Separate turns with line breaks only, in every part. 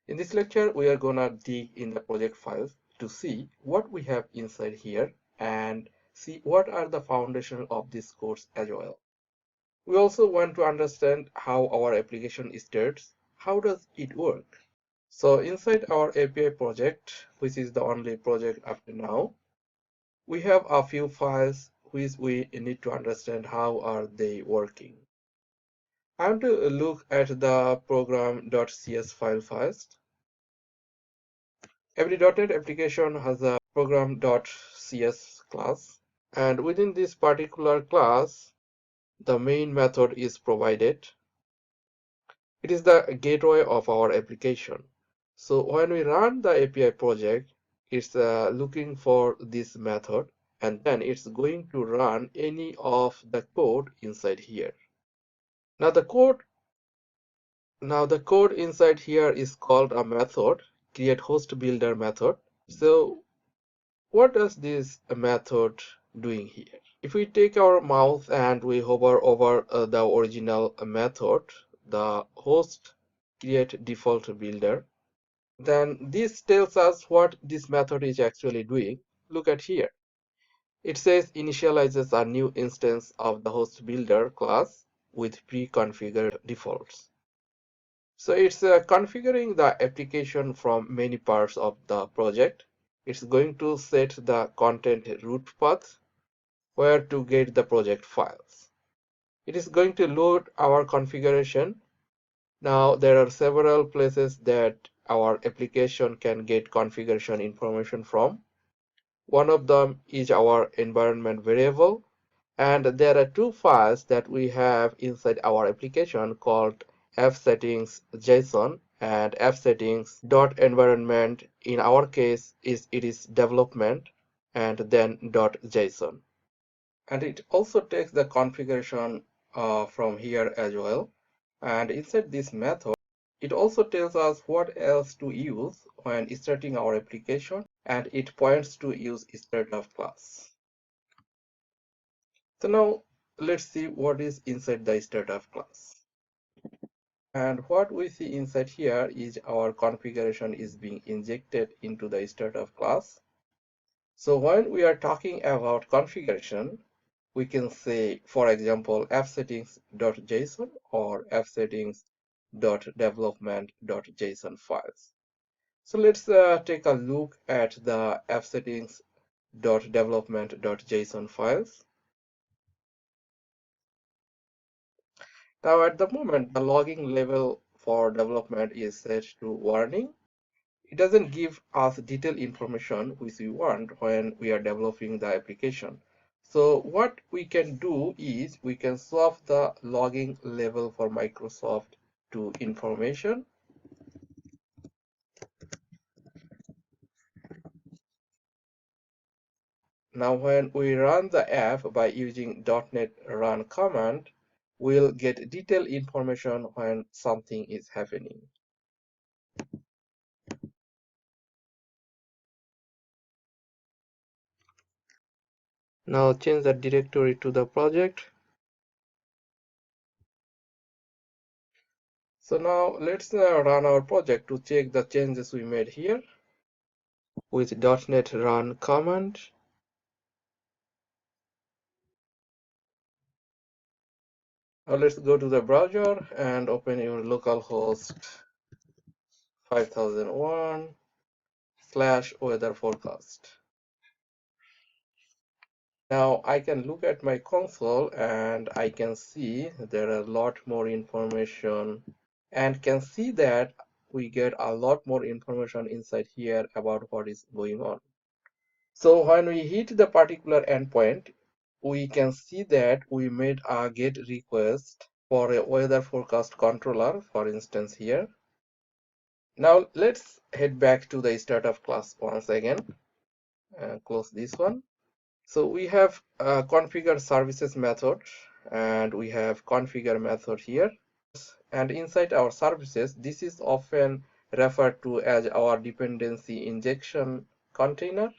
In this lecture, we are gonna dig in the project files to see what we have inside here and see what are the foundation of this course as well. We also want to understand how our application starts. How does it work? So inside our API project, which is the only project up to now, we have a few files which we need to understand how are they working. I want to look at the program.cs file first. Every .NET application has a program.cs class, and within this particular class, the main method is provided. It is the gateway of our application. So when we run the API project, it's looking for this method, and then it's going to run any of the code inside here. Now the code inside here is called a method, create host builder method. So what does this method doing here? If we take our mouse and we hover over the original method, the host create default builder, then this tells us what this method is actually doing. Look at here. It says initializes a new instance of the host builder class with pre-configured defaults. So it's configuring the application from many parts of the project. It's going to set the content root path where to get the project files. It is going to load our configuration. Now there are several places that our application can get configuration information from. One of them is our environment variable, and there are two files that we have inside our application called fsettings JSON and fsettings.environment. In our case, it is development and then .json. And it also takes the configuration from here as well. And inside this method, it also tells us what else to use when starting our application, and it points to use startup class. So now let's see what is inside the startup class. And what we see inside here is our configuration is being injected into the startup class. So when we are talking about configuration, we can say, for example, fsettings.json or fsettings.development.json files. So let's take a look at the fsettings.development.json files. Now at the moment, the logging level for development is set to warning. It doesn't give us detailed information which we want when we are developing the application. So what we can do is we can swap the logging level for Microsoft to information. Now when we run the app by using .NET run command, we'll get detailed information when something is happening. Now change the directory to the project. So now let's run our project to check the changes we made here with .NET run command. Now let's go to the browser and open your localhost 5001/weather forecast. Now I can look at my console and I can see there are a lot more information, and can see that we get a lot more information inside here about what is going on. So when we hit the particular endpoint, we can see that we made a GET request for a weather forecast controller, for instance here. Now let's head back to the startup class once again and close this one. So we have a configure services method and we have configure method here. And inside our services, this is often referred to as our dependency injection container.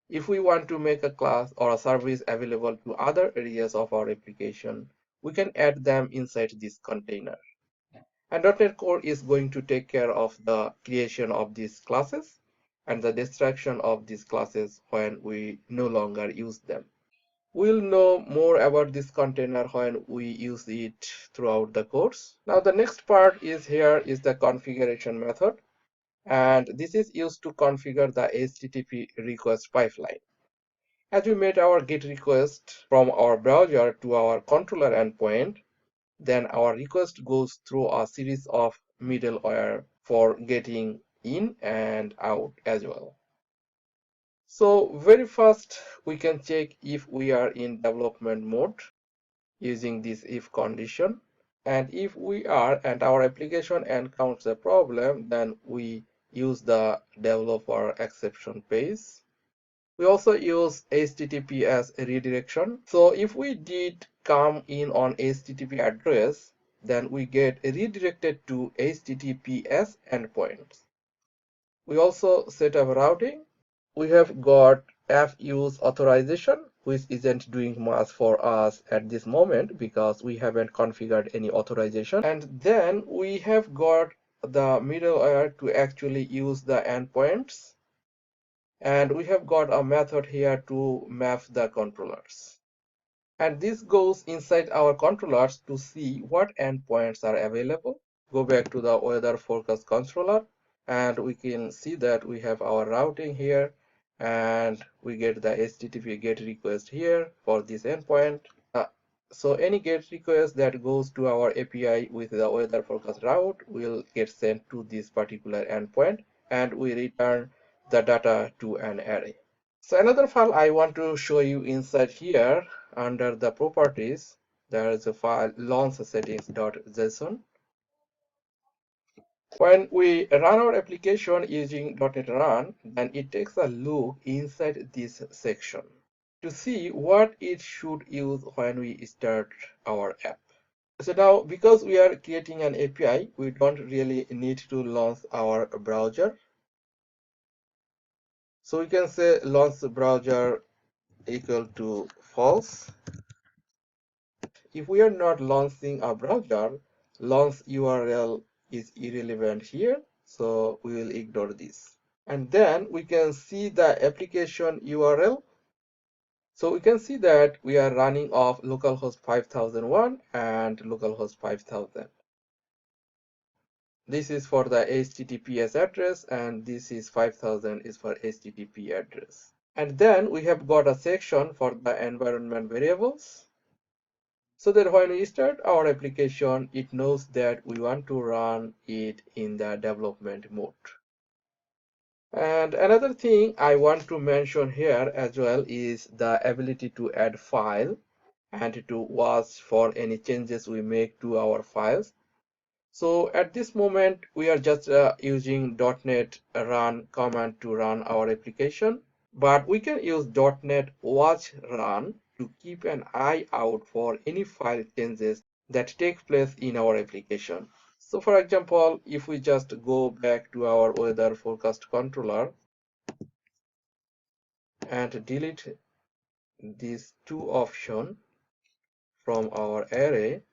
If we want to make a class or a service available to other areas of our application, we can add them inside this container. And .NET Core is going to take care of the creation of these classes and the destruction of these classes when we no longer use them. We'll know more about this container when we use it throughout the course. Now the next part is here is the configuration method, and this is used to configure the HTTP request pipeline. As we made our GET request from our browser to our controller endpoint, then our request goes through a series of middleware for getting in and out as well. So very first, we can check if we are in development mode using this if condition. And if we are and our application encounters a problem, then we use the developer exception page. We also use HTTP as a redirection. So if we did come in on HTTP address, then we get redirected to HTTPS endpoints. We also set up routing. We have got app use authorization, which isn't doing much for us at this moment because we haven't configured any authorization. And then we have got the middleware to actually use the endpoints. And we have got a method here to map the controllers. And this goes inside our controllers to see what endpoints are available. Go back to the weather forecast controller, and we can see that we have our routing here, and we get the HTTP GET request here for this endpoint. So any GET request that goes to our API with the weather forecast route will get sent to this particular endpoint, and we return the data to an array. So another file I want to show you inside here under the properties, there is a file launch settings.json. When we run our application using .NET Run, then it takes a look inside this section to see what it should use when we start our app. So now, because we are creating an API, we don't really need to launch our browser. So we can say launch browser equal to false. If we are not launching a browser, launch URL is irrelevant here, so we will ignore this. And then we can see the application URL. So we can see that we are running off localhost 5001 and localhost 5000. This is for the HTTPS address, and this is 5000 is for HTTP address. And then we have got a section for the environment variables, so that when we start our application, it knows that we want to run it in the development mode. And another thing I want to mention here as well is the ability to add file and to watch for any changes we make to our files. So at this moment, we are just using .NET run command to run our application, but we can use .NET watch run to keep an eye out for any file changes that take place in our application. So for example, if we just go back to our weather forecast controller and delete these two options from our array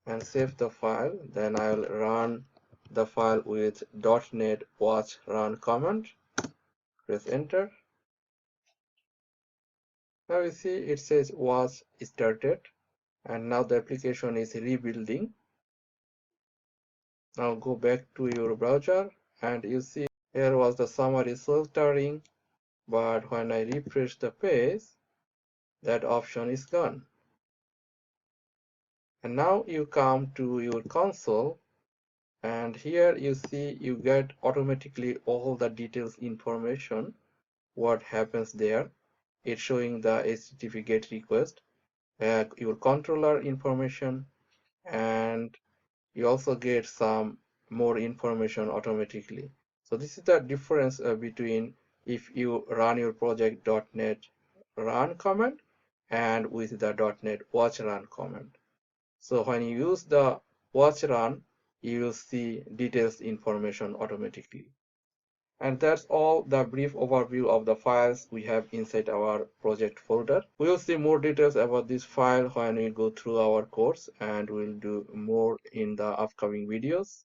and save the file, then I will run the file with .NET watch run command. Press enter. Now you see it says was started, and now the application is rebuilding. Now go back to your browser, and you see here was the summary filtering, but when I refresh the page, that option is gone. And now you come to your console, and here you see you get automatically all the details information, what happens there. It's showing the HTTP GET request, your controller information, and you also get some more information automatically. So this is the difference between if you run your project .NET run command and with the .NET watch run command. So when you use the watch run, you will see details information automatically. And that's all the brief overview of the files we have inside our project folder. We will see more details about this file when we go through our course, and we'll do more in the upcoming videos.